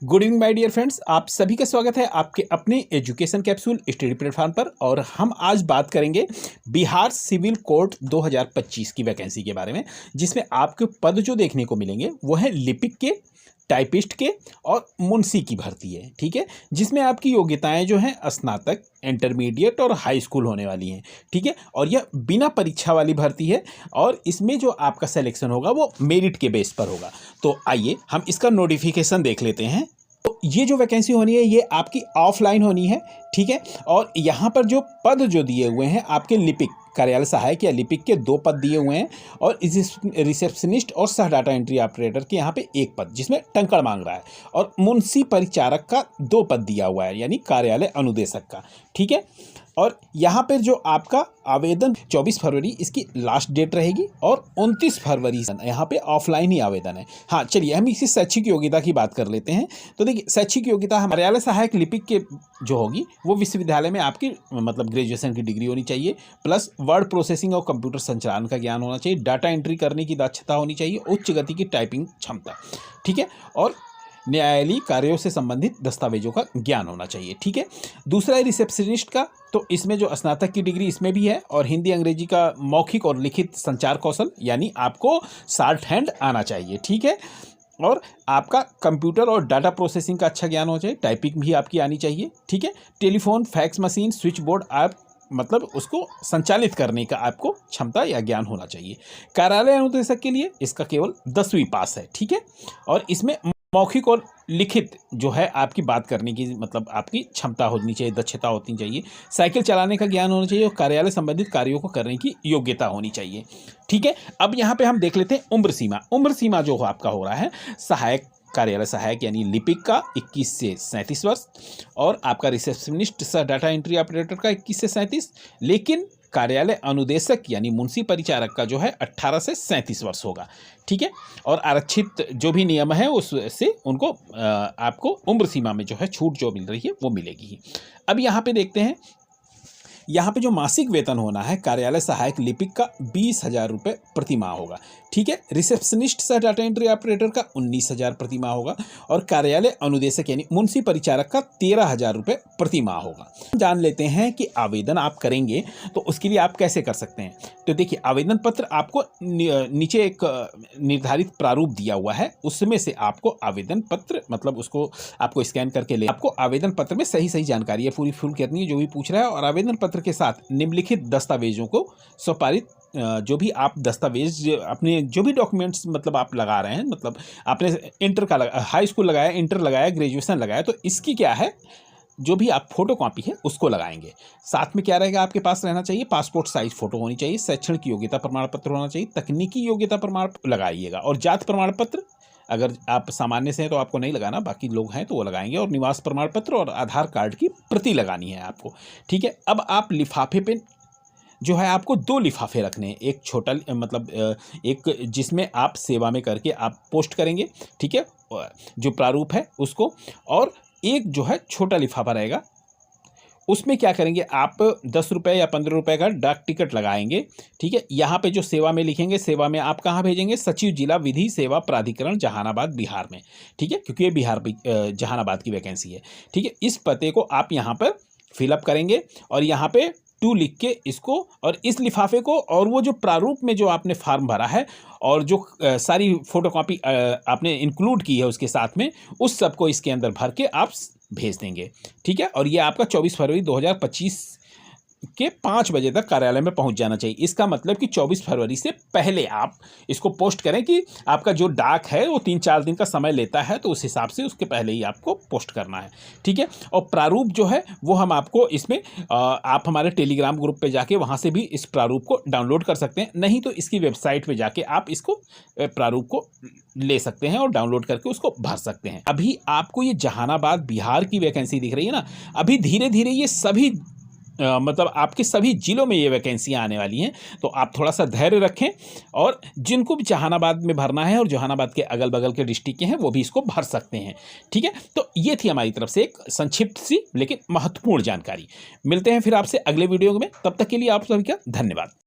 Good evening my dear friends, आप सभी का स्वागत है आपके अपने एजुकेशन कैप्सूल स्टडी प्लेटफॉर्म पर। और हम आज बात करेंगे बिहार सिविल कोर्ट 2025 की वैकेंसी के बारे में, जिसमें आपके पद जो देखने को मिलेंगे वो है लिपिक के, टाइपिस्ट के और मुंशी की भर्ती है। ठीक है, जिसमें आपकी योग्यताएं जो हैं स्नातक, इंटरमीडिएट और हाई स्कूल होने वाली हैं। ठीक है, और यह बिना परीक्षा वाली भर्ती है और इसमें जो आपका सिलेक्शन होगा वो मेरिट के बेस पर होगा। तो आइए हम इसका नोटिफिकेशन देख लेते हैं। तो ये जो वैकेंसी होनी है ये आपकी ऑफलाइन होनी है। ठीक है, और यहाँ पर जो पद जो दिए हुए हैं आपके लिपिक, कार्यालय सहायक या लिपिक के 2 पद दिए हुए हैं और रिसेप्शनिस्ट और सह डाटा एंट्री ऑपरेटर के यहाँ पे 1 पद जिसमें टंकड़ मांग रहा है, और मुंशी परिचारक का 2 पद दिया हुआ है यानी कार्यालय अनुदेशक का। ठीक है, और यहाँ पर जो आपका आवेदन 24 फरवरी इसकी लास्ट डेट रहेगी और 29 फरवरी यहाँ पे ऑफलाइन ही आवेदन है। हाँ चलिए हम इसी शैक्षिक योग्यता की बात कर लेते हैं। तो देखिए शैक्षिक योग्यता हम कार्यालय सहायक लिपिक के जो होगी वो विश्वविद्यालय में आपकी मतलब ग्रेजुएशन की डिग्री होनी चाहिए, प्लस वर्ड प्रोसेसिंग और कंप्यूटर संचालन का ज्ञान होना चाहिए, डाटा एंट्री करने की दक्षता होनी चाहिए, उच्च गति की टाइपिंग क्षमता। ठीक है, और न्यायालयीय कार्यों से संबंधित दस्तावेजों का ज्ञान होना चाहिए। ठीक है, दूसरा है रिसेप्शनिस्ट का, तो इसमें जो स्नातक की डिग्री इसमें भी है और हिंदी अंग्रेजी का मौखिक और लिखित संचार कौशल यानी आपको शॉर्ट हैंड आना चाहिए। ठीक है, और आपका कंप्यूटर और डाटा प्रोसेसिंग का अच्छा ज्ञान होना चाहिए, टाइपिंग भी आपकी आनी चाहिए। ठीक है, telephone, fax machine, switch board आप मतलब उसको संचालित करने का आपको क्षमता या ज्ञान होना चाहिए। कार्यालय अनुदेशक के लिए इसका केवल 10वीं पास है। ठीक है, और इसमें मौखिक और लिखित जो है आपकी बात करने की मतलब आपकी क्षमता होनी चाहिए, दक्षता होनी चाहिए, साइकिल चलाने का ज्ञान होना चाहिए और कार्यालय संबंधित कार्यों को करने की योग्यता होनी चाहिए। ठीक है, अब यहाँ पे हम देख लेते हैं उम्र सीमा। उम्र सीमा जो आपका हो रहा है सहायक, कार्यालय सहायक यानी लिपिक का 21 से 37 वर्ष और आपका रिसेप्शनिस्ट सह डाटा एंट्री ऑपरेटर का 21 से 37, लेकिन कार्यालय अनुदेशक यानी मुंशी परिचारक का जो है 18 से 37 वर्ष होगा। ठीक है, और आरक्षित जो भी नियम है उससे उनको आपको उम्र सीमा में जो है छूट जो मिल रही है वो मिलेगी ही। अब यहाँ पे देखते हैं, यहाँ पे जो मासिक वेतन होना है कार्यालय सहायक लिपिक का 20,000 रुपये प्रति माह होगा। ठीक है, रिसेप्शनिस्ट सह डाटा एंट्री ऑपरेटर का 19,000 प्रति माह होगा और कार्यालय अनुदेशक यानी मुंशी परिचारक का 13,000 रुपये प्रति माह होगा। जान लेते हैं कि आवेदन आप करेंगे तो उसके लिए आप कैसे कर सकते हैं। तो देखिए आवेदन पत्र आपको नीचे एक निर्धारित प्रारूप दिया हुआ है, उसमें से आपको आवेदन पत्र मतलब उसको आपको स्कैन करके ले, आपको आवेदन पत्र में सही सही जानकारी है पूरी फुल करनी है जो भी पूछ रहा है, और आवेदन पत्र के साथ निम्नलिखित दस्तावेजों को स्वपारित जो भी आप दस्तावेज अपने जो भी डॉक्यूमेंट्स मतलब आप लगा रहे हैं, मतलब आपने इंटर का हाई स्कूल लगाया, इंटर लगाया, ग्रेजुएशन लगाया, तो इसकी क्या है जो भी आप फोटो कॉपी है उसको लगाएंगे। साथ में क्या रहेगा आपके पास रहना चाहिए, पासपोर्ट साइज फोटो होनी चाहिए, शैक्षणिक योग्यता प्रमाण पत्र होना चाहिए, तकनीकी योग्यता प्रमाण लगाइएगा, और जाति प्रमाण पत्र अगर आप सामान्य से हैं तो आपको नहीं लगाना, बाकी लोग हैं तो वो लगाएंगे, और निवास प्रमाण पत्र और आधार कार्ड की प्रति लगानी है आपको। ठीक है, अब आप लिफाफे पे जो है आपको 2 लिफाफे रखने हैं, एक छोटा मतलब एक जिसमें आप सेवा में करके आप पोस्ट करेंगे, ठीक है, जो प्रारूप है उसको, और एक जो है छोटा लिफाफा रहेगा उसमें क्या करेंगे आप 10 रुपये या 15 रुपये का डाक टिकट लगाएंगे। ठीक है, यहाँ पे जो सेवा में लिखेंगे, सेवा में आप कहाँ भेजेंगे, सचिव जिला विधि सेवा प्राधिकरण जहानाबाद बिहार में। ठीक है, क्योंकि ये बिहार जहानाबाद की वैकेंसी है। ठीक है, इस पते को आप यहाँ पर फिलअप करेंगे और यहाँ पे 2 लिख के इसको और इस लिफाफे को, और वो जो प्रारूप में जो आपने फॉर्म भरा है और जो सारी फोटोकॉपी आपने इंक्लूड की है उसके साथ में, उस सब को इसके अंदर भर के आप भेज देंगे। ठीक है, और ये आपका 24 फरवरी 2025 के 5 बजे तक कार्यालय में पहुंच जाना चाहिए। इसका मतलब कि 24 फरवरी से पहले आप इसको पोस्ट करें कि आपका जो डाक है वो 3-4 दिन का समय लेता है, तो उस हिसाब से उसके पहले ही आपको पोस्ट करना है। ठीक है, और प्रारूप जो है वो हम आपको इसमें आप हमारे टेलीग्राम ग्रुप पे जाके वहाँ से भी इस प्रारूप को डाउनलोड कर सकते हैं, नहीं तो इसकी वेबसाइट पे जाके आप इसको प्रारूप को ले सकते हैं और डाउनलोड करके उसको भर सकते हैं। अभी आपको ये जहानाबाद बिहार की वैकेंसी दिख रही है ना, अभी धीरे धीरे ये सभी मतलब आपके सभी जिलों में ये वैकेंसियाँ आने वाली हैं, तो आप थोड़ा सा धैर्य रखें, और जिनको भी जहानाबाद में भरना है और जहानाबाद के अगल बगल के डिस्ट्रिक्ट के हैं वो भी इसको भर सकते हैं। ठीक है, तो ये थी हमारी तरफ से एक संक्षिप्त सी लेकिन महत्वपूर्ण जानकारी। मिलते हैं फिर आपसे अगले वीडियो में, तब तक के लिए आप सभी का धन्यवाद।